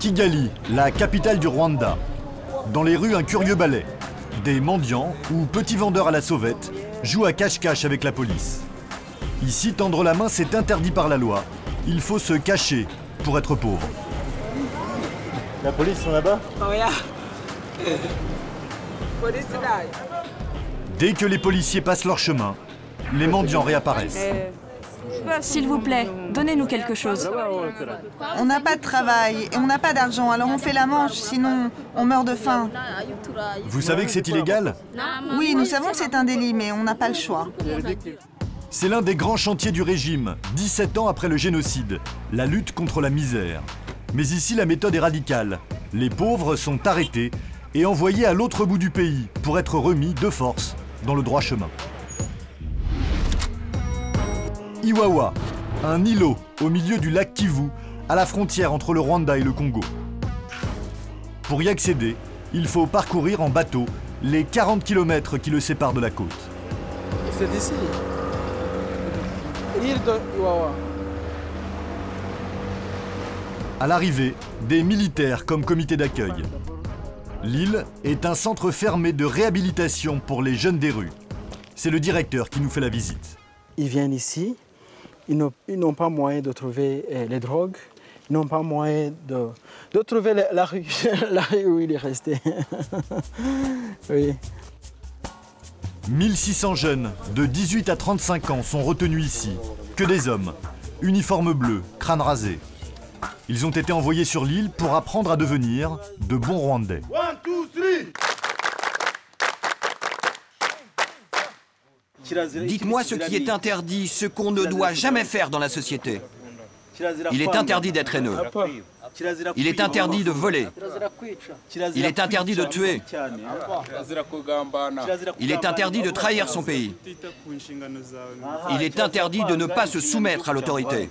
Kigali, la capitale du Rwanda. Dans les rues, un curieux ballet. Des mendiants ou petits vendeurs à la sauvette jouent à cache-cache avec la police. Ici, tendre la main, c'est interdit par la loi. Il faut se cacher pour être pauvre. La police sont là-bas? Oh yeah. Police là. Dès que les policiers passent leur chemin, les mendiants réapparaissent. S'il vous plaît, donnez-nous quelque chose. On n'a pas de travail et on n'a pas d'argent, alors on fait la manche, sinon on meurt de faim. Vous savez que c'est illégal? Oui, nous savons que c'est un délit, mais on n'a pas le choix. C'est l'un des grands chantiers du régime, 17 ans après le génocide, la lutte contre la misère. Mais ici, la méthode est radicale. Les pauvres sont arrêtés et envoyés à l'autre bout du pays pour être remis de force dans le droit chemin. Iwawa, un îlot au milieu du lac Kivu, à la frontière entre le Rwanda et le Congo. Pour y accéder, il faut parcourir en bateau les 40 km qui le séparent de la côte. C'est d'ici. L'île de Iwawa. À l'arrivée, des militaires comme comité d'accueil. L'île est un centre fermé de réhabilitation pour les jeunes des rues. C'est le directeur qui nous fait la visite. Ils viennent ici, ils n'ont pas moyen de trouver les drogues, ils n'ont pas moyen de trouver la rue, la rue où il est resté. Oui. 1600 jeunes de 18 à 35 ans sont retenus ici. Que des hommes, uniforme bleu, crâne rasé. Ils ont été envoyés sur l'île pour apprendre à devenir de bons Rwandais. 1, 2, 3. Dites-moi ce qui est interdit, ce qu'on ne doit jamais faire dans la société. Il est interdit d'être haineux. Il est interdit de voler. Il est interdit de tuer. Il est interdit de trahir son pays. Il est interdit de ne pas se soumettre à l'autorité.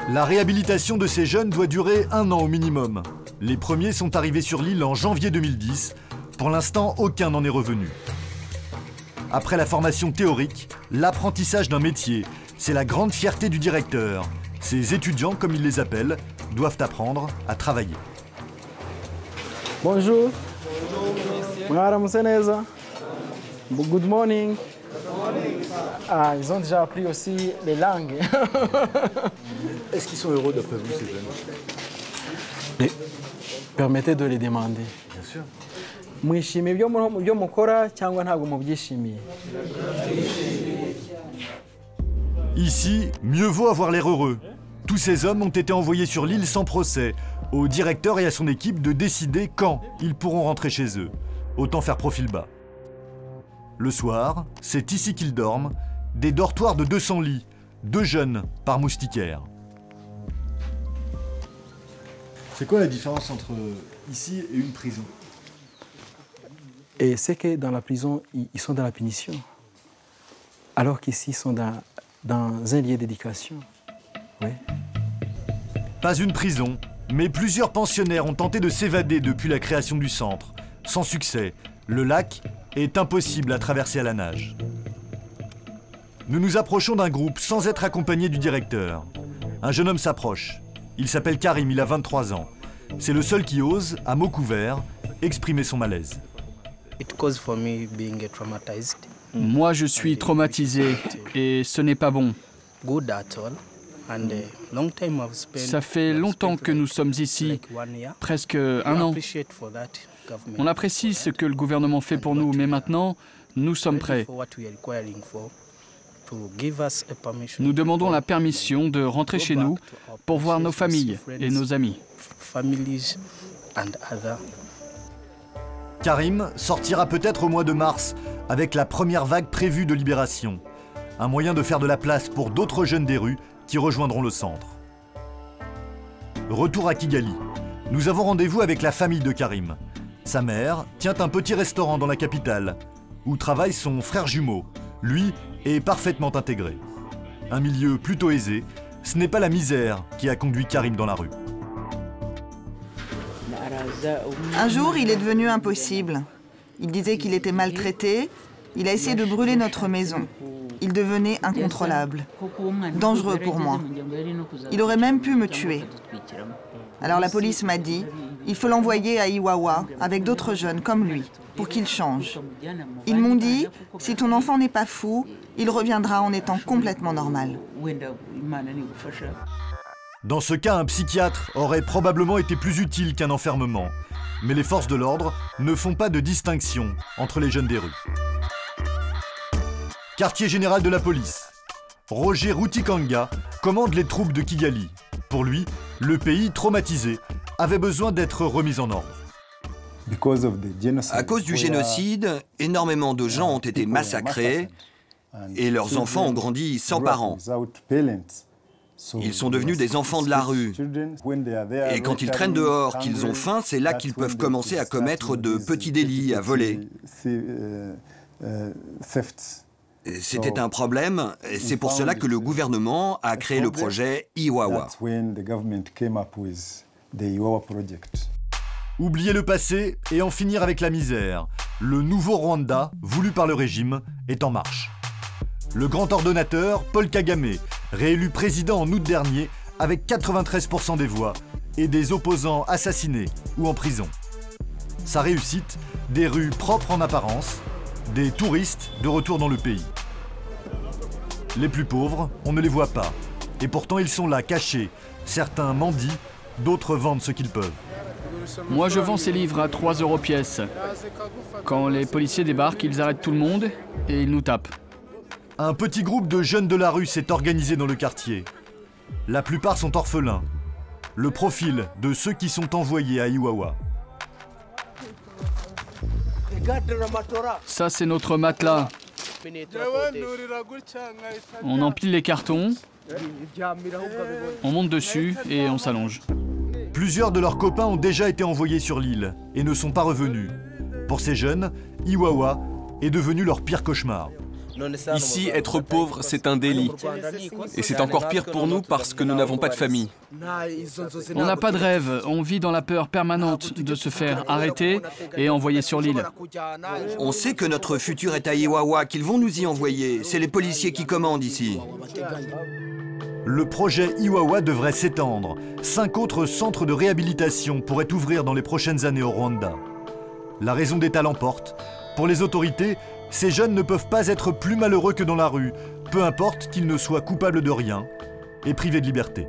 La réhabilitation de ces jeunes doit durer 1 an au minimum. Les premiers sont arrivés sur l'île en janvier 2010. Pour l'instant, aucun n'en est revenu. Après la formation théorique, l'apprentissage d'un métier, c'est la grande fierté du directeur. Ces étudiants, comme il les appelle, doivent apprendre à travailler. Bonjour. Bonjour. Good morning. Ah, ils ont déjà appris aussi les langues. Est-ce qu'ils sont heureux d'après vous, ces jeunes? Mais permettez de les demander. Bien sûr. Mwishimiye ibyo mukora cyangwa ntabwo mubyishimiye? Ici, mieux vaut avoir l'air heureux. Tous ces hommes ont été envoyés sur l'île sans procès, au directeur et à son équipe de décider quand ils pourront rentrer chez eux. Autant faire profil bas. Le soir, c'est ici qu'ils dorment, des dortoirs de 200 lits, 2 jeunes par moustiquaire. C'est quoi la différence entre ici et une prison? Et c'est que dans la prison, ils sont dans la punition, alors qu'ici, ils sont dans un lieu d'éducation. Oui. Pas une prison, mais plusieurs pensionnaires ont tenté de s'évader depuis la création du centre. Sans succès, le lac est impossible à traverser à la nage. Nous nous approchons d'un groupe sans être accompagné du directeur. Un jeune homme s'approche. Il s'appelle Karim, il a 23 ans. C'est le seul qui ose, à mots couverts, exprimer son malaise. Moi, je suis traumatisé et ce n'est pas bon. Ça fait longtemps que nous sommes ici, presque 1 an. On apprécie ce que le gouvernement fait pour nous, mais maintenant, nous sommes prêts. Nous demandons la permission de rentrer chez nous pour voir nos familles et nos amis. Karim sortira peut-être au mois de mars avec la première vague prévue de libération. Un moyen de faire de la place pour d'autres jeunes des rues qui rejoindront le centre. Retour à Kigali. Nous avons rendez-vous avec la famille de Karim. Sa mère tient un petit restaurant dans la capitale, où travaille son frère jumeau. Lui est parfaitement intégré. un milieu plutôt aisé, ce n'est pas la misère qui a conduit Karim dans la rue. Un jour, il est devenu impossible. Il disait qu'il était maltraité. Il a essayé de brûler notre maison. Il devenait incontrôlable, dangereux pour moi. Il aurait même pu me tuer. Alors la police m'a dit, il faut l'envoyer à Iwawa avec d'autres jeunes comme lui, pour qu'il change. Ils m'ont dit, si ton enfant n'est pas fou, il reviendra en étant complètement normal. Dans ce cas, un psychiatre aurait probablement été plus utile qu'un enfermement. Mais les forces de l'ordre ne font pas de distinction entre les jeunes des rues. Quartier général de la police. Roger Rutikanga commande les troupes de Kigali. Pour lui, le pays traumatisé avait besoin d'être remis en ordre. À cause du génocide, énormément de gens ont été massacrés et leurs enfants ont grandi sans parents. Ils sont devenus des enfants de la rue. Et quand ils traînent dehors, qu'ils ont faim, c'est là qu'ils peuvent commencer à commettre de petits délits, à voler. C'était un problème, et c'est pour cela que le gouvernement a créé le projet Iwawa. Oublier le passé et en finir avec la misère. Le nouveau Rwanda, voulu par le régime, est en marche. Le grand ordonnateur, Paul Kagame, réélu président en août dernier avec 93% des voix et des opposants assassinés ou en prison. Sa réussite, des rues propres en apparence, des touristes de retour dans le pays. Les plus pauvres, on ne les voit pas. Et pourtant ils sont là, cachés. Certains mendient, d'autres vendent ce qu'ils peuvent. Moi, je vends ces livres à 3 € pièce. Quand les policiers débarquent, ils arrêtent tout le monde et ils nous tapent. Un petit groupe de jeunes de la rue s'est organisé dans le quartier. La plupart sont orphelins. Le profil de ceux qui sont envoyés à Iwawa. Ça, c'est notre matelas. On empile les cartons, on monte dessus et on s'allonge. Plusieurs de leurs copains ont déjà été envoyés sur l'île et ne sont pas revenus. Pour ces jeunes, Iwawa est devenu leur pire cauchemar. Ici, être pauvre, c'est un délit. Et c'est encore pire pour nous parce que nous n'avons pas de famille. On n'a pas de rêve, on vit dans la peur permanente de se faire arrêter et envoyer sur l'île. On sait que notre futur est à Iwawa, qu'ils vont nous y envoyer. C'est les policiers qui commandent ici. Le projet Iwawa devrait s'étendre. 5 autres centres de réhabilitation pourraient ouvrir dans les prochaines années au Rwanda. La raison d'État l'emporte. Pour les autorités, ces jeunes ne peuvent pas être plus malheureux que dans la rue, peu importe qu'ils ne soient coupables de rien et privés de liberté.